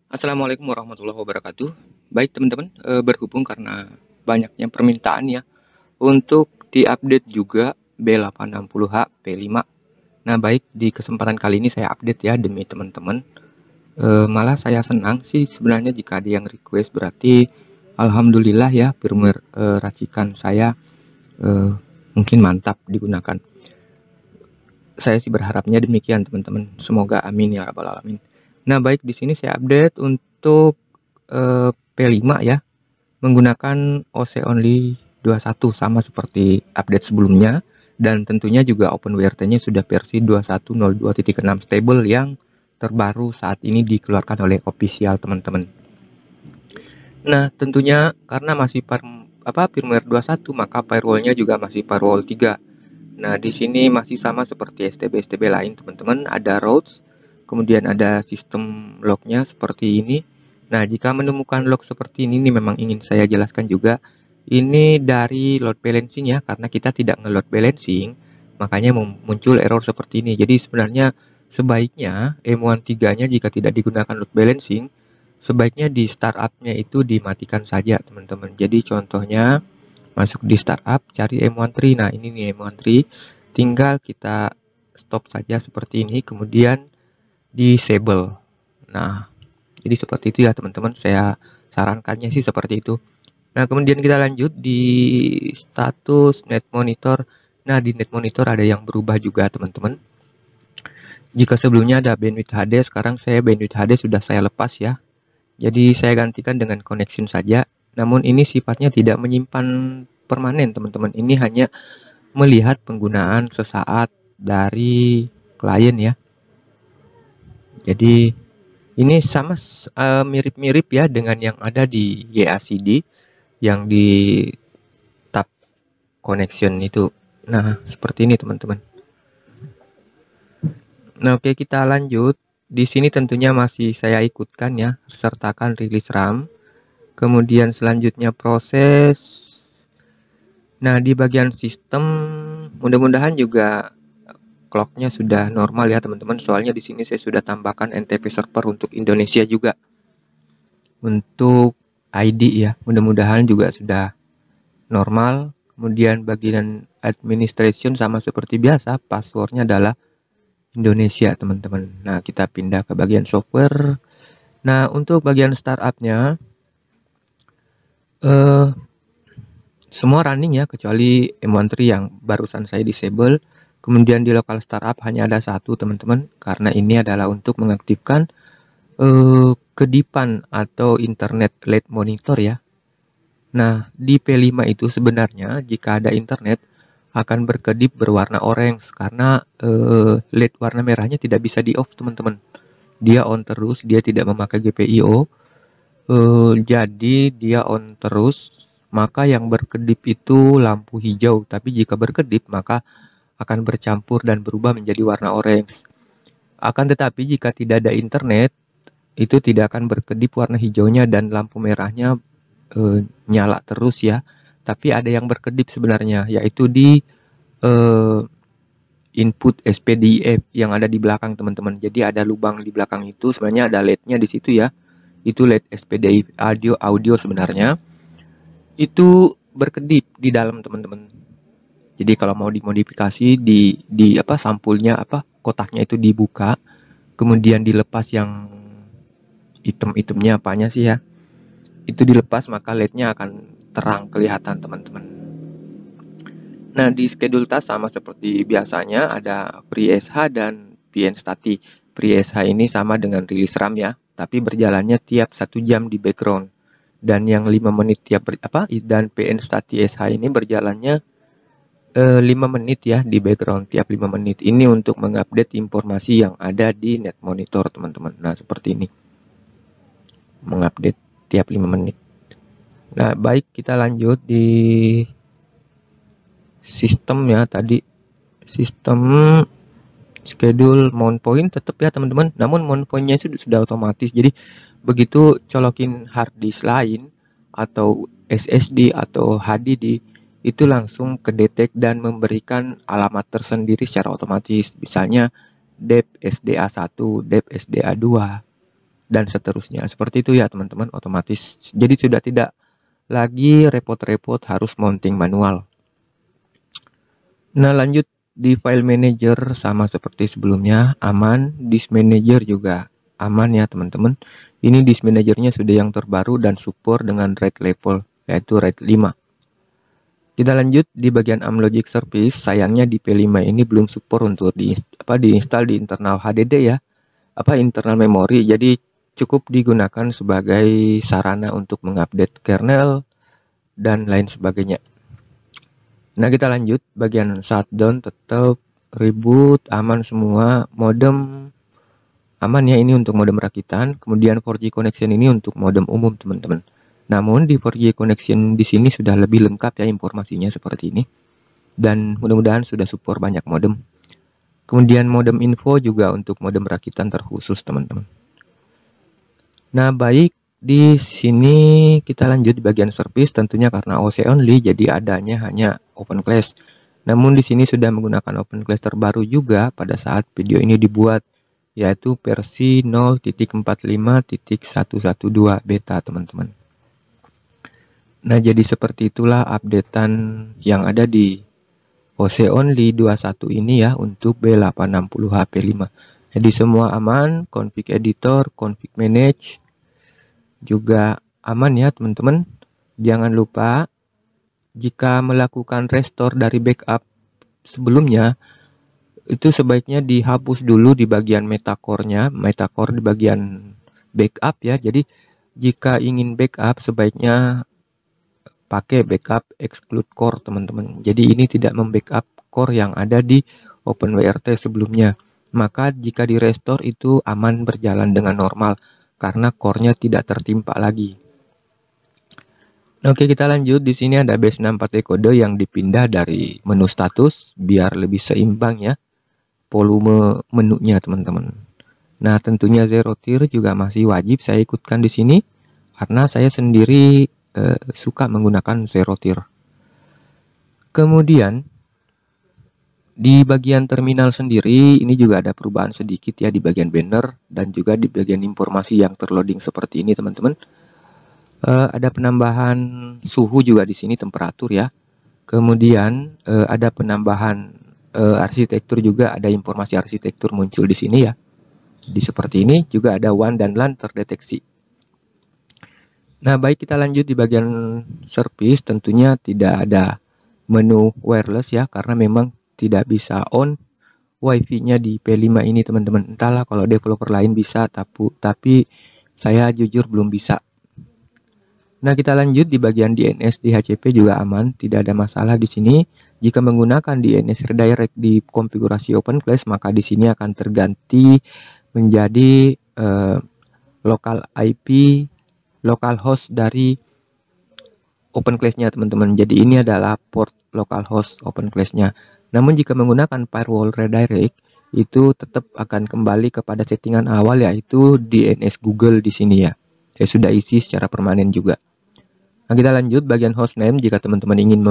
Assalamualaikum warahmatullahi wabarakatuh. Baik teman-teman, berhubung karena banyaknya permintaan ya untuk diupdate juga B860H P5. Nah baik, di kesempatan kali ini saya update ya demi teman-teman. Malah saya senang sih sebenarnya jika ada yang request, berarti alhamdulillah ya firmware racikan saya eh, mungkin mantap digunakan. Saya sih berharapnya demikian teman-teman. Semoga amin ya rabbal alamin. Nah baik, di sini saya update untuk P5 ya, menggunakan OC only 21 sama seperti update sebelumnya, dan tentunya juga OpenWRT-nya sudah versi 21.02.6 stable yang terbaru saat ini dikeluarkan oleh official teman-teman. Nah, tentunya karena masih firmware 21, maka firewall-nya juga masih firewall 3. Nah, di sini masih sama seperti STB-STB lain, teman-teman. Ada routes, kemudian ada sistem lognya seperti ini. Nah, jika menemukan log seperti ini memang ingin saya jelaskan juga. Ini dari load balancing ya, karena kita tidak nge-load balancing, makanya muncul error seperti ini. Jadi sebenarnya sebaiknya M1 3-nya jika tidak digunakan load balancing, sebaiknya di startup-nya itu dimatikan saja, teman-teman. Jadi contohnya masuk di startup, cari M13. Nah ini nih M13, tinggal kita stop saja seperti ini, kemudian disable. Nah jadi seperti itu ya teman-teman, saya sarankannya sih seperti itu. Nah kemudian kita lanjut di status net monitor. Nah di net monitor ada yang berubah juga teman-teman. Jika sebelumnya ada bandwidth HD, sekarang saya bandwidth HD sudah saya lepas ya, jadi saya gantikan dengan connection saja. Namun ini sifatnya tidak menyimpan permanen teman-teman, ini hanya melihat penggunaan sesaat dari klien ya. Jadi ini sama mirip-mirip ya dengan yang ada di YACD yang di tab connection itu. Nah seperti ini teman-teman. Nah oke, kita lanjut. Di sini tentunya masih saya ikutkan ya, sertakan rilis RAM. Kemudian selanjutnya proses. Nah di bagian sistem mudah-mudahan juga clocknya sudah normal ya teman-teman, soalnya di sini saya sudah tambahkan NTP server untuk Indonesia juga. Untuk ID ya, mudah-mudahan juga sudah normal. Kemudian bagian administration sama seperti biasa, passwordnya adalah Indonesia teman-teman. Nah kita pindah ke bagian software. Nah untuk bagian startupnya semua running ya, kecuali M13 yang barusan saya disable. Kemudian di local startup hanya ada satu teman-teman, karena ini adalah untuk mengaktifkan kedipan atau internet LED monitor ya. Nah di P5 itu sebenarnya jika ada internet akan berkedip berwarna orange, karena LED warna merahnya tidak bisa di off teman-teman. Dia on terus, dia tidak memakai GPIO. Jadi dia on terus, maka yang berkedip itu lampu hijau, tapi jika berkedip maka akan bercampur dan berubah menjadi warna orange. Akan tetapi jika tidak ada internet, itu tidak akan berkedip warna hijaunya dan lampu merahnya nyala terus ya. Tapi ada yang berkedip sebenarnya, yaitu di input SPDIF yang ada di belakang teman-teman. Jadi ada lubang di belakang itu, sebenarnya ada LED-nya di situ ya. Itu LED SPDIF audio sebenarnya. Itu berkedip di dalam teman-teman. Jadi kalau mau dimodifikasi di apa sampulnya apa kotaknya itu dibuka, kemudian dilepas yang item-itemnya apanya sih ya, itu dilepas, maka LED-nya akan terang kelihatan teman-teman. Nah di schedule task sama seperti biasanya, ada FreeSH dan PNSTATI. FreeSH ini sama dengan rilis RAM ya, tapi berjalannya tiap 1 jam di background. Dan yang 5 menit tiap dan PNSTATI SH ini berjalannya 5 menit ya di background tiap 5 menit. Ini untuk mengupdate informasi yang ada di net monitor teman-teman. Nah seperti ini, mengupdate tiap 5 menit. Nah baik, kita lanjut di sistem ya. Tadi sistem schedule mount point tetap ya teman-teman, namun mount pointnya itu sudah otomatis. Jadi begitu colokin hard disk lain atau SSD atau HDD, itu langsung kedetek dan memberikan alamat tersendiri secara otomatis. Misalnya dep SDA1, dep SDA2. dan seterusnya. Seperti itu ya teman-teman, otomatis. Jadi sudah tidak lagi repot-repot harus mounting manual. Nah, lanjut di file manager sama seperti sebelumnya, aman. Disk manager juga aman ya teman-teman. Ini disk manajernya sudah yang terbaru dan support dengan RAID level, yaitu RAID 5. Kita lanjut di bagian Amlogic Service. Sayangnya di P5 ini belum support untuk diinstal di internal HDD ya, internal memori. Jadi cukup digunakan sebagai sarana untuk mengupdate kernel dan lain sebagainya. Nah, kita lanjut bagian shutdown, tetap reboot aman semua. Modem aman ya, ini untuk modem rakitan. Kemudian 4G connection ini untuk modem umum teman-teman. Namun di 4G connection di sini sudah lebih lengkap ya informasinya seperti ini. Dan mudah-mudahan sudah support banyak modem. Kemudian modem info juga untuk modem rakitan terkhusus teman-teman. Nah, baik, di sini kita lanjut di bagian service. Tentunya karena OC only jadi adanya hanya OpenClass. Namun di sini sudah menggunakan OpenClass terbaru juga pada saat video ini dibuat, yaitu versi 0.45.112 beta teman-teman. Nah, jadi seperti itulah updatean yang ada di OC only 21 ini ya untuk B860HP5. Jadi semua aman, config editor, config manage juga aman ya teman-teman. Jangan lupa jika melakukan restore dari backup sebelumnya, itu sebaiknya dihapus dulu di bagian metacore-nya, metacore di bagian backup ya. Jadi jika ingin backup sebaiknya pakai backup exclude core teman-teman. Jadi ini tidak membackup core yang ada di OpenWRT sebelumnya. Maka jika di restore itu aman berjalan dengan normal karena core-nya tidak tertimpa lagi. Oke, kita lanjut. Di sini ada base64 kode yang dipindah dari menu status biar lebih seimbang ya volume menunya teman-teman. Nah, tentunya zero tier juga masih wajib saya ikutkan di sini karena saya sendiri suka menggunakan zero tier. Kemudian di bagian terminal sendiri ini juga ada perubahan sedikit ya di bagian banner dan juga di bagian informasi yang terloading seperti ini teman-teman. Ada penambahan suhu juga di sini, temperatur ya. Kemudian ada penambahan arsitektur juga, ada informasi arsitektur muncul di sini ya. Di seperti ini juga ada WAN dan LAN terdeteksi. Nah, baik, kita lanjut di bagian service. Tentunya tidak ada menu wireless ya, karena memang tidak bisa on wifi-nya di P5 ini teman-teman. Entahlah kalau developer lain bisa, tapi saya jujur belum bisa. Nah, kita lanjut di bagian DNS di HCP juga aman, tidak ada masalah di sini. Jika menggunakan DNS redirect di konfigurasi OpenClass, maka di sini akan terganti menjadi local IP, local host dari OpenClass-nya teman-teman. Jadi ini adalah port localhost OpenClass-nya. Namun jika menggunakan firewall redirect itu tetap akan kembali kepada settingan awal, yaitu DNS Google di sini ya. Saya sudah isi secara permanen juga. Nah, kita lanjut bagian hostname. Jika teman-teman ingin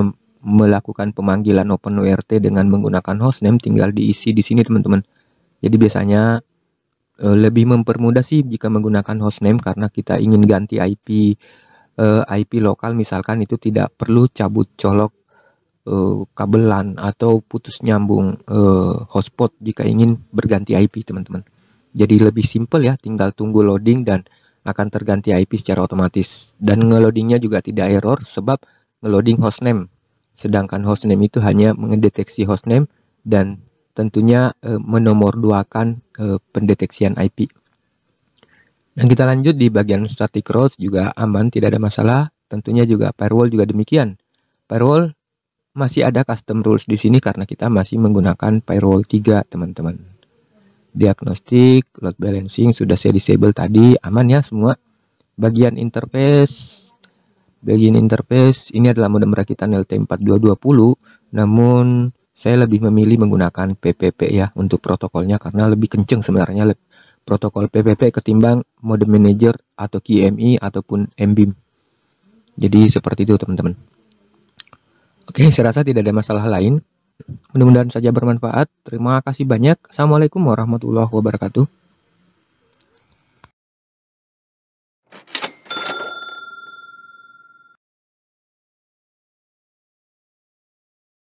melakukan pemanggilan OpenWRT dengan menggunakan hostname, tinggal diisi di sini teman-teman. Jadi biasanya lebih mempermudah sih jika menggunakan hostname karena kita ingin ganti IP lokal misalkan, itu tidak perlu cabut colok kabel LAN atau putus nyambung hotspot jika ingin berganti IP teman-teman. Jadi lebih simple ya, tinggal tunggu loading dan akan terganti IP secara otomatis. Dan ngeloadingnya juga tidak error sebab ngeloading hostname. Sedangkan hostname itu hanya mendeteksi hostname dan tentunya menomorduakan pendeteksian IP. Dan kita lanjut di bagian static routes juga aman, tidak ada masalah. Tentunya juga firewall juga demikian. Firewall masih ada custom rules di sini karena kita masih menggunakan firewall 3 teman-teman. Diagnostik, load balancing sudah saya disable tadi, aman ya semua. Bagian interface ini adalah modem rakitan LT4220, namun saya lebih memilih menggunakan PPP ya untuk protokolnya karena lebih kenceng sebenarnya protokol PPP ketimbang modem manager atau QMI ataupun MBIM. Jadi seperti itu teman-teman. Oke, saya rasa tidak ada masalah lain. Mudah-mudahan saja bermanfaat. Terima kasih banyak. Assalamualaikum warahmatullahi wabarakatuh.